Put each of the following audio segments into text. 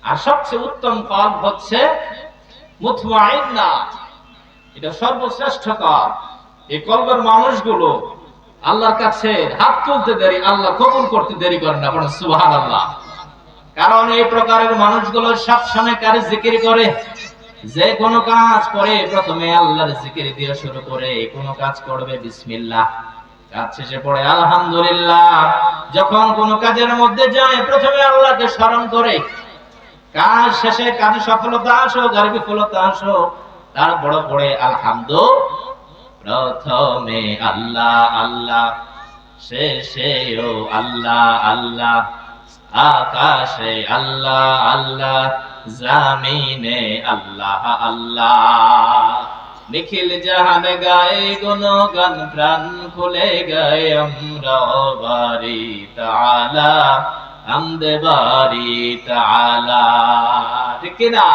আর সবচেয়ে উত্তম কলব হচ্ছে মুতমাইন্না, এটা সর্বশ্রেষ্ঠ কলব। এই কলবের মানুষগুলো আল্লাহর কাছে হাত তুলতে দেরি, আল্লাহ কবুল করতে দেরি করেন না, বলেন সুবহানাল্লাহ। কারণ এই প্রকারের মানুষগুলো সবসময় কার জিকির করে, যে কোনো কাজ করে প্রথমে আল্লাহর জিকির দিয়ে শুরু করে। কোনো কাজ করবে বিসমিল্লাহ, কাজ শেষে পড়ে আলহামদুলিল্লাহ। যখন কোনো কাজের মধ্যে যায় প্রথমে আল্লাহকে স্মরণ করে, কাজ শেষে কাজে সফলতা আসুক আর বিফলতা আসুক তারপরে পড়ে আলহামদুলিল্লাহ। প্রথমে আল্লাহ আল্লাহ, শেষেও আল্লাহ আল্লাহ, আকাশে আল্লাহ আল্লাহ, জামিনে আল্লাহ আল্লাহ। নিখিল জাহান গায়ে গুণগান, প্রাণ খুলে গায়ে আমরা বারি তাআলা, হামদে বারি তাআলা। ঠিক কিনা?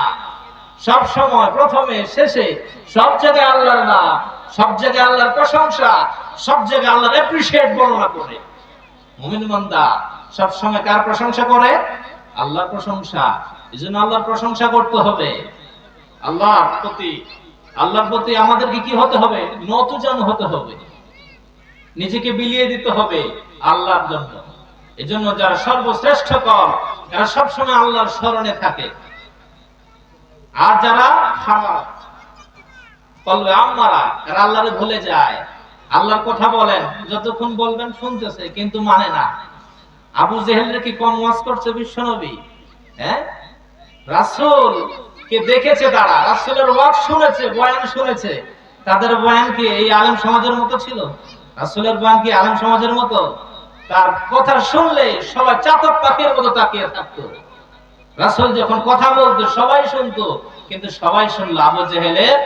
সব সময় প্রথমে শেষে সব জায়গায় আল্লাহর নাম, সব জায়গায় আল্লাহর প্রশংসা, সব জায়গায় আল্লাহর অ্যাপ্রিশিয়েট বর্ণনা করে। মুমিন বান্দা সব সময় কার প্রশংসা করে? আল্লাহর প্রশংসা। এজন্য আল্লাহর প্রশংসা করতে হবে। আল্লাহর প্রতি আমাদেরকে কি হতে হবে? নতজানু হতে হবে, নিজেকে বিলিয়ে দিতে হবে আল্লাহর জন্য। এজন্য যারা সর্বশ্রেষ্ঠ কল, যারা সবসময় আল্লাহর স্মরণে থাকে। আর যারা খারাপ কলবে আম্মারা, যারা আল্লাহরে ভুলে যায়, আল্লাহর কথা বলেন, যতক্ষণ বলবেন শুনতেছে কিন্তু মানে না। আবু জেহেলরে কি কম ওয়াজ করছে বিশ্বনবী? হ্যাঁ, রাসূল কে দেখেছে, তারা রাসূলের ওয়াজ শুনেছে, বয়ান শুনেছে। তাদের বয়ান কি এই আলেম সমাজের মতো ছিল? রাসূলের বয়ান কি আলেম সমাজের মতো? তার কথা শুনলে সবাই চাতক পাখির মতো তাকিয়ে থাকতো। রাসূল যখন কথা বলতো সবাই শুনতো, কিন্তু সবাই শুনলো, আবু জেহেলের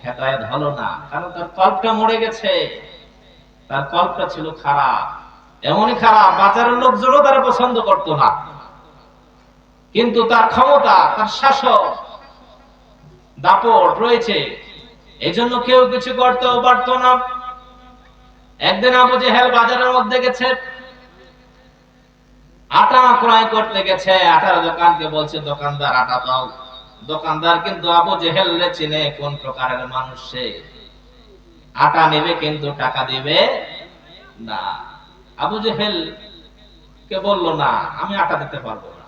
হেদায়েত হলো না, কারণ তার কলবটা মরে গেছে। তার কলবটা ছিল খারাপ, এমনই খারাপ বাজারের লোকজনও তারা পছন্দ করতো না। কিন্তু তার ক্ষমতা, তার শাসক দাপট রয়েছে, এজন্য কেউ কিছু করতেও পারতো না। একদিন আবু জেহেল বাজারের মধ্যে গেছে, আটা ক্রয় করতে গেছে। আটার দোকানকে বলছে, দোকানদার আটা দাও। দোকানদার কিন্তু আবু জেহেল চিনে কোন প্রকারের মানুষ সে। আটা নেবে কিন্তু টাকা দিবে না। আবু জেহেল কে বললো, না আমি আটা দিতে পারবো না।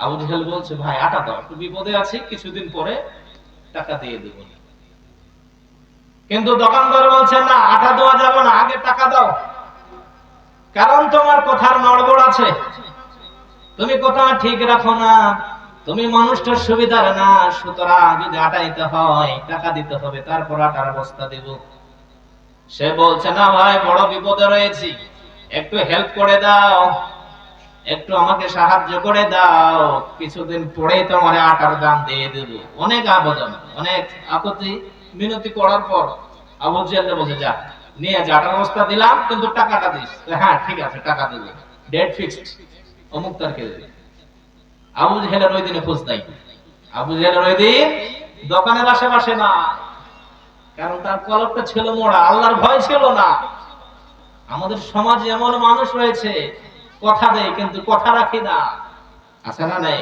আবু জেহেল বলছে, ভাই আটা দাও, একটু বিপদে আছি, কিছুদিন পরে টাকা দিয়ে দেব। কিন্তু দোকানদার বলছে, না আটা দেওয়া যাবে না, আগে টাকা দাও। কারণ তোমার কথার নড়বড় আছে, তুমি কথা ঠিক রাখো না, তুমি মানুষটার সুবিধার না। সুতরাং যদি আটা দিতে হয় টাকা দিতে হবে, তারপর আটার বস্তা দেব। সে বলছে, না ভাই বড় বিপদে রয়েছি, একটু হেল্প করে দাও, একটু আমাকে সাহায্য করে দাও, কিছুদিন পরেই তোমার আটার দাম দিয়ে দেব। অনেক আবেদন, অনেক আপত্তি মিনতি করার পর আবু জেহেল বলছে, যা নিয়ে যা, আটার বস্তা দিলাম কিন্তু টাকাটা দিস। হ্যাঁ ঠিক আছে, টাকা দেব, ডেট ফিক্সড, অমুক তারিখে দেবে। আবু জেহেলের ওই দিনে খোঁজ নাই। আবু জেহেলের ওই দিন দোকানের আশেপাশে না, কারণ তার কলবটা ছিল মোড়া, আল্লাহর ভয় ছিল না। আমাদের সমাজে এমন মানুষ রয়েছে, কথা দেয় কিন্তু কথা রাখি না, আছে না নেই?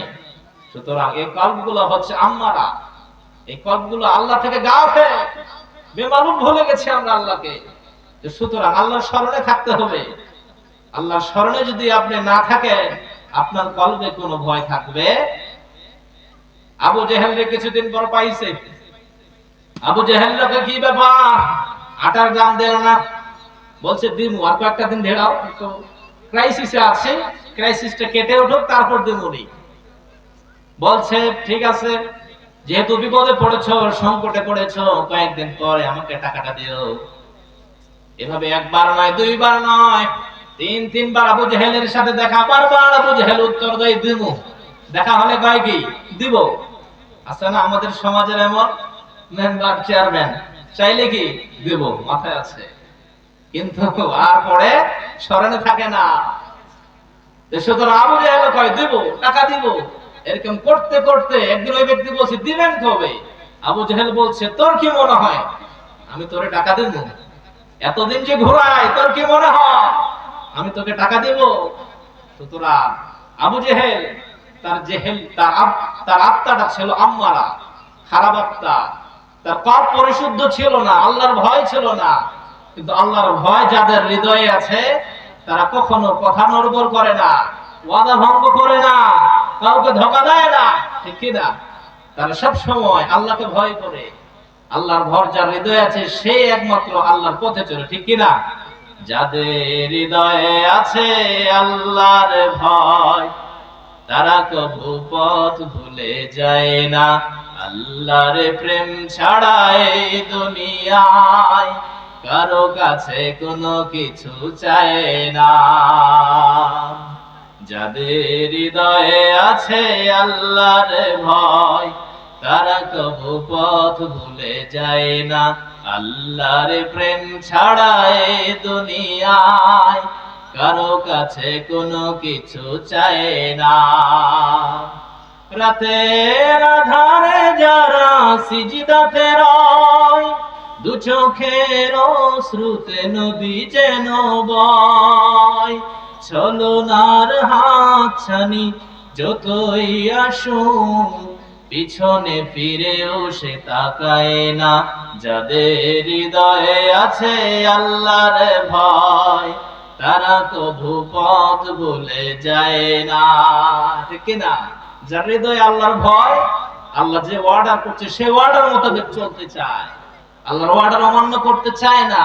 সুতরাং এই কলবগুলো হচ্ছে আম্মারা, এই কলবগুলো আল্লাহ থেকে গাফেল, বেমালুম ভুলে গেছে আমরা আল্লাহকে। সুতরাং আল্লাহর স্মরণে থাকতে হবে। আল্লাহর স্মরণে যদি আপনি না থাকেন, আপনার কলবে কোনো ভয় থাকবে। আবু জেহেলকে কিছুদিন পর পাইছে। আবু জেহেলকে কি ব্যাপার, আটার দাম দিল না? বলছে দিমু, আর কয়েকটা দিন ঢেড়াও, তো ক্রাইসিসে আছে, ক্রাইসিসটা কেটে উঠুক তারপর দিমুনি। বলছে ঠিক আছে, যেহেতু বিপদে পড়েছো, সংকটে পড়েছো, কয়েকদিন পরে আমাকে টাকাটা দিও। এভাবে একবার নয়, দুইবার নয়, তিনবার আবু জেহেলের সাথে দেখা। বারবার আবু জেহেল উত্তর দেয়, দিমু। দেখা হলে কয় কি দিব। আছে না আমাদের সমাজের এমন মেম্বার, চেয়ারম্যান, চাইলে কি দিব, মাথায় আছে, কিন্তু আর পরে স্মরণে থাকে না। সুতরাং আবু জেহেল কয় দিব, টাকা দিব। এরকম করতে করতে একদিন ওই ব্যক্তি বলছে, দিবেন কবে? আবু জেহেল বলছে, তোর কি মনে হয় আমি তোরে টাকা দেব? এতদিন যে ঘোরাই, তোর কি মনে হয় আমি তোকে টাকা দেব? সুতরাং আবু জেহেল তার জেহেল, তার আত্মাটা ছিল আম্মারা, খারাপ আত্মা। তার পাপ পরিশুদ্ধ ছিল না, আল্লাহর ভয় ছিল না। কিন্তু আল্লাহর ভয় যাদের হৃদয়ে আছে তারা কখনো কথা নড়বড় করে না, ওয়াদা ভঙ্গ করে না, কাউকে ধোঁকা দেয় না, ঠিক কি না? তারা সব সময় আল্লাহকে ভয় করে। আল্লাহর ভয় যার হৃদয়ে আছে সে একমাত্র আল্লাহর পথে চলে, ঠিক কি না? যাদের হৃদয়ে আছে আল্লাহর ভয় তারা কবু পথ ভুলে যায় না। আল্লাহর প্রেম ছাড়া এই দুনিয়ায় কারো কাছে কোনো কিছু চায় না। যাদের হৃদয়ে আছে আল্লাহর ভয় তারা কবু পথ ভুলে যায় না। আল্লাহর প্রেম ছাড়া এই দুনিয়ায় কারো কাছে কোনো কিছু চায় না। রাতের আধারে যারা সিজদাতে রয়, দু চোখের অশ্রুতে নদী যেন বয়। ছলনার হাতছানি যতই আসুক পিছনে ফিরেও সে তাকায় না। যাদের হৃদয়ে আছে আল্লাহর ভয় তারা কবু পথ ভুলে যায় না, ঠিক না? যার হৃদয়ে আল্লাহর ভয়, আল্লাহ যে ওয়ার্ডার করছে সে ওয়ার্ডার মোতাবেক চলতে চায়, আল্লাহর ওয়ার্ডার অমান্য করতে চায় না।